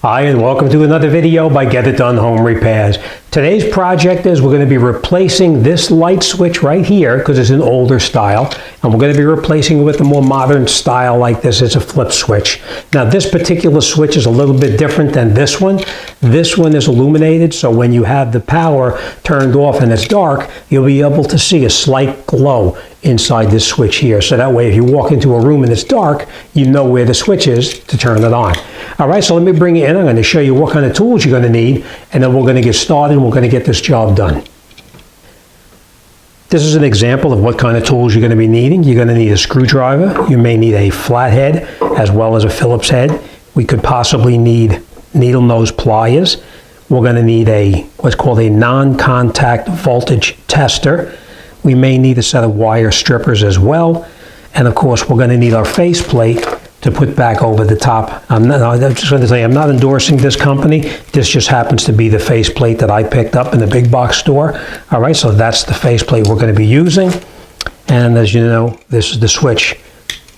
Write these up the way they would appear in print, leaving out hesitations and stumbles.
Hi, and welcome to another video by Get It Done Home Repairs. Today's project is we're going to be replacing this light switch right here because it's an older style, and we're going to be replacing it with a more modern style like this. It's a flip switch. Now this particular switch is a little bit different than this one. This one is illuminated, so when you have the power turned off and it's dark, you'll be able to see a slight glow inside this switch here. So that way if you walk into a room and it's dark, you know where the switch is to turn it on. All right, so let me bring you in. I'm going to show you what kind of tools you're going to need, and then we're going to get started and we're going to get this job done. This is an example of what kind of tools you're going to be needing. You're going to need a screwdriver. You may need a flathead as well as a Phillips head. We could possibly need needle nose pliers. We're going to need what's called a non-contact voltage tester. We may need a set of wire strippers as well. And of course, we're going to need our faceplate to put back over the top. I'm just going to say, I'm not endorsing this company. This just happens to be the faceplate that I picked up in the big box store. All right, so that's the faceplate we're going to be using. And as you know, this is the switch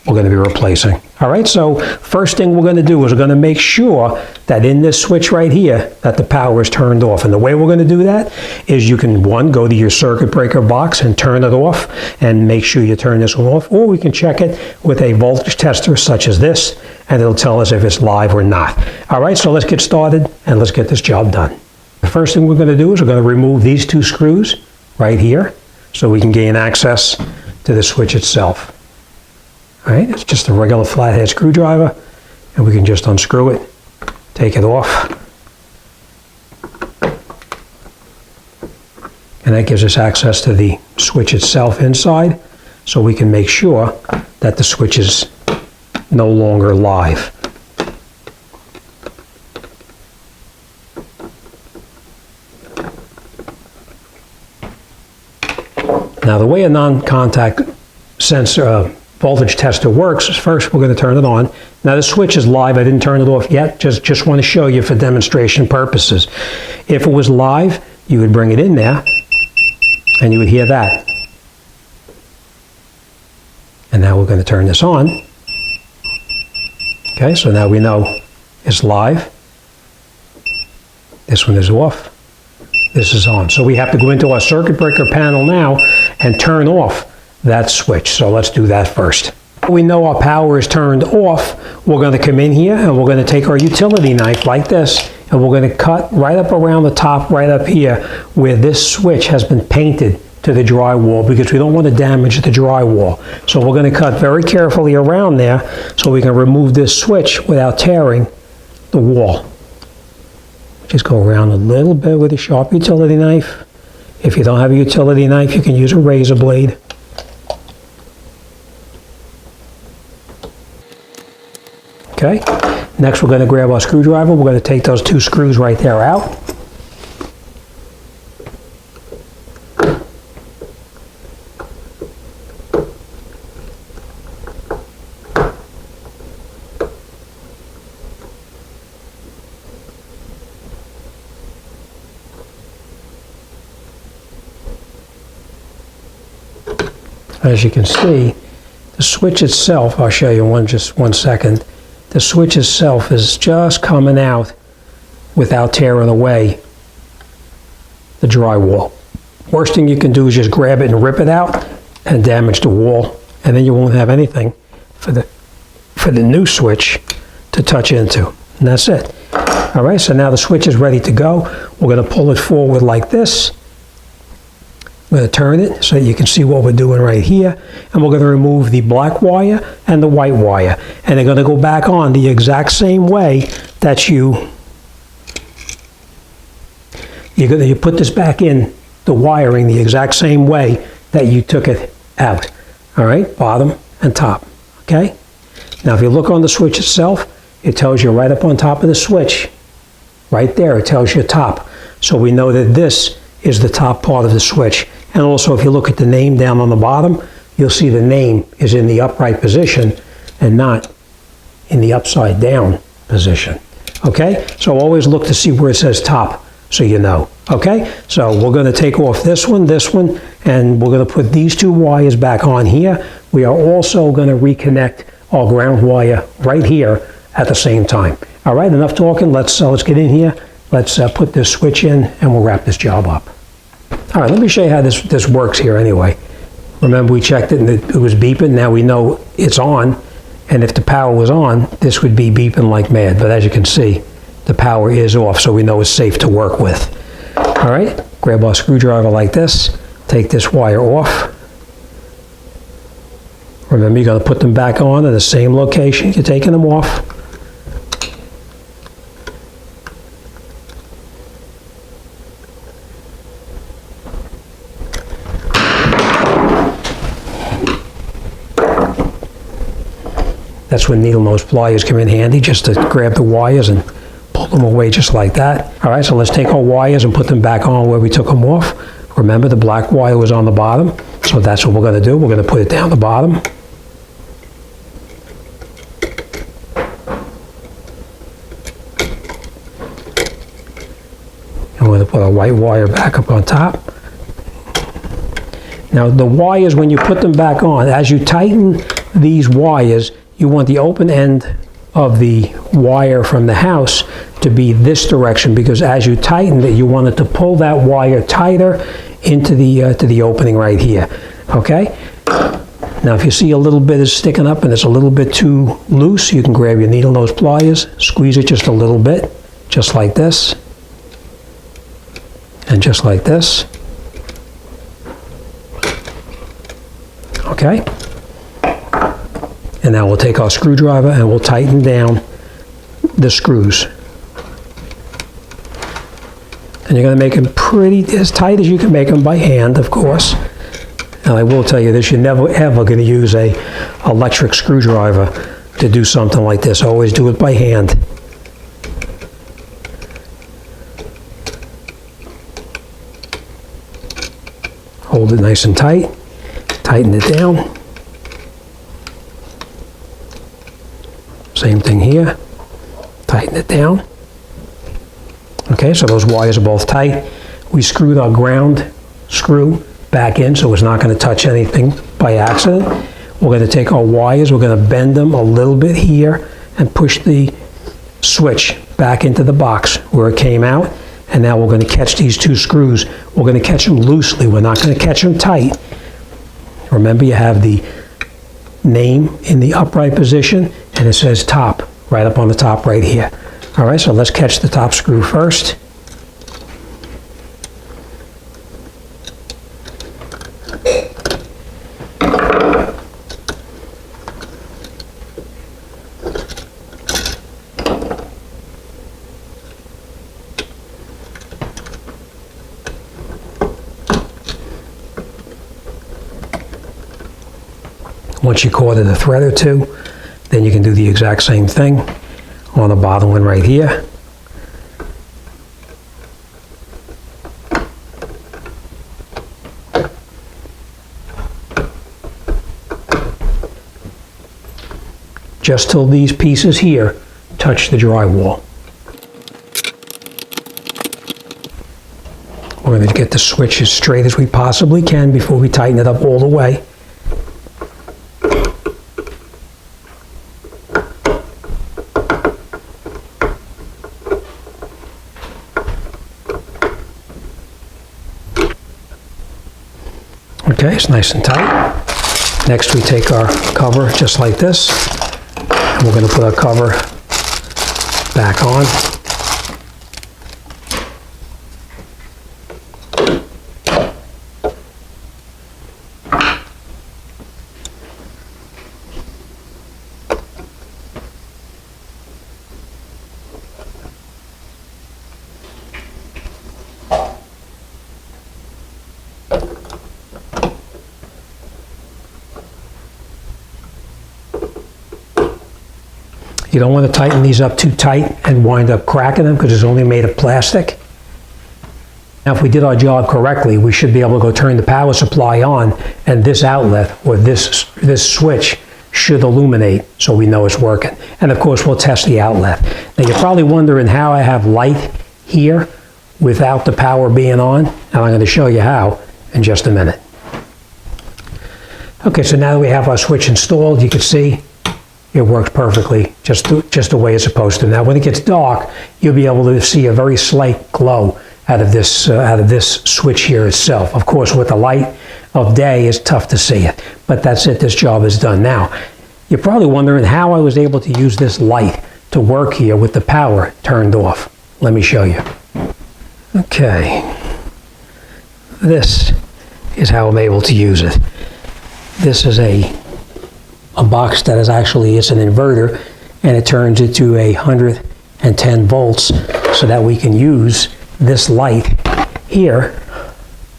we're going to be replacing. All right, so first thing we're going to do is we're going to make sure that in this switch right here that the power is turned off. And the way we're going to do that is you can, one, go to your circuit breaker box and turn it off and make sure you turn this one off, or we can check it with a voltage tester such as this, and it'll tell us if it's live or not. All right, so let's get started and let's get this job done. The first thing we're going to do is we're going to remove these two screws right here so we can gain access to the switch itself. All right, it's just a regular flathead screwdriver, and we can just unscrew it, take it off, and that gives us access to the switch itself inside, so we can make sure that the switch is no longer live. Now the way a non-contact sensor voltage tester works is first we're going to turn it on. Now the switch is live. I didn't turn it off yet. Just want to show you for demonstration purposes. If it was live, you would bring it in there and you would hear that. And now we're going to turn this on. Okay, so now we know it's live. This one is off. This is on. So we have to go into our circuit breaker panel now and turn off that switch. So let's do that first. We know our power is turned off. We're going to come in here and we're going to take our utility knife like this, and we're going to cut right up around the top, right up here where this switch has been painted to the drywall, because we don't want to damage the drywall. So we're going to cut very carefully around there so we can remove this switch without tearing the wall. Just go around a little bit with a sharp utility knife. If you don't have a utility knife, you can use a razor blade. Okay, next we're going to grab our screwdriver. We're going to take those two screws right there out. As you can see, the switch itself, I'll show you just one second. The switch itself is just coming out without tearing away the drywall. Worst thing you can do is just grab it and rip it out and damage the wall, and then you won't have anything for the new switch to touch into. And that's it. All right, so now the switch is ready to go. We're going to pull it forward like this. We're going to turn it so that you can see what we're doing right here, and we're going to remove the black wire and the white wire, and they're going to go back on the exact same way that you put this back in the wiring the exact same way that you took it out. All right, bottom and top. Okay, now if you look on the switch itself, it tells you right up on top of the switch, right there, it tells you top, so we know that this is the top part of the switch. And also if you look at the name down on the bottom, you'll see the name is in the upright position and not in the upside down position. Okay, so always look to see where it says top so you know. Okay, so we're going to take off this one, and we're going to put these two wires back on here. We are also going to reconnect our ground wire right here at the same time. All right, enough talking. Let's get in here. Let's put this switch in, and we'll wrap this job up. All right, let me show you how this works here anyway. Remember, we checked it and it was beeping. Now we know it's on, and if the power was on, this would be beeping like mad. But as you can see, the power is off, so we know it's safe to work with. All right, grab our screwdriver like this, take this wire off. Remember, you're going to put them back on in the same location you're taking them off. That's when needle nose pliers come in handy, just to grab the wires and pull them away just like that. All right, so let's take our wires and put them back on where we took them off. Remember, the black wire was on the bottom, so that's what we're going to do. We're going to put it down the bottom. And we're going to put our white wire back up on top. Now, the wires, when you put them back on, as you tighten these wires, you want the open end of the wire from the house to be this direction, because as you tighten it, you want it to pull that wire tighter into the opening right here. Okay? Now, if you see a little bit is sticking up and it's a little bit too loose, you can grab your needle nose pliers, squeeze it just a little bit, just like this, and just like this. Okay? And now we'll take our screwdriver and we'll tighten down the screws. And you're going to make them pretty as tight as you can make them by hand, of course. And I will tell you this, you're never ever going to use a electric screwdriver to do something like this. Always do it by hand. Hold it nice and tight. Tighten it down. Same thing here. Tighten it down. Okay, so those wires are both tight. We screwed our ground screw back in so it's not going to touch anything by accident. We're going to take our wires, we're going to bend them a little bit here and push the switch back into the box where it came out. And now we're going to catch these two screws. We're going to catch them loosely. We're not going to catch them tight. Remember, you have the name in the upright position, and it says top right up on the top right here. All right, so let's catch the top screw first. Once you caught it a thread or two, then you can do the exact same thing on the bottom one right here. Just till these pieces here touch the drywall. We're going to get the switch as straight as we possibly can before we tighten it up all the way. Okay, it's nice and tight. Next we take our cover just like this, and we're going to put our cover back on. You don't want to tighten these up too tight and wind up cracking them because it's only made of plastic. Now, if we did our job correctly, we should be able to go turn the power supply on, and this outlet or this switch should illuminate so we know it's working. And of course, we'll test the outlet. Now, you're probably wondering how I have light here without the power being on, and I'm going to show you how in just a minute. Okay, so now that we have our switch installed, you can see it works perfectly, just the way it's supposed to. Now, when it gets dark, you'll be able to see a very slight glow out of this switch here itself. Of course, with the light of day, it's tough to see it, but that's it. This job is done. Now, you're probably wondering how I was able to use this light to work here with the power turned off. Let me show you. Okay, this is how I'm able to use it. This is a box that is actually, it's an inverter, and it turns it to 110 volts so that we can use this light here.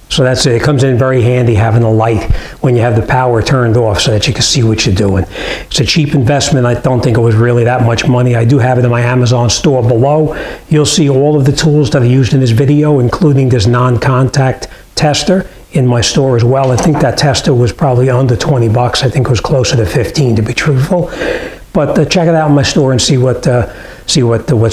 So that's it. It comes in very handy having the light when you have the power turned off so that you can see what you're doing. It's a cheap investment. I don't think it was really that much money. I do have it in my Amazon store below. You'll see all of the tools that are used in this video, including this non-contact tester, in my store as well. I think that tester was probably under 20 bucks. I think it was closer to 15 to be truthful. But check it out in my store and see what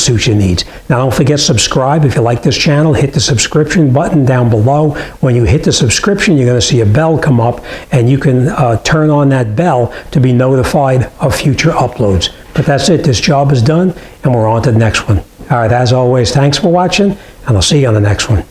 suits your needs. Now, don't forget to subscribe. If you like this channel, hit the subscription button down below. When you hit the subscription, you're going to see a bell come up, and you can turn on that bell to be notified of future uploads. But that's it. This job is done, and we're on to the next one. All right, as always, thanks for watching, and I'll see you on the next one.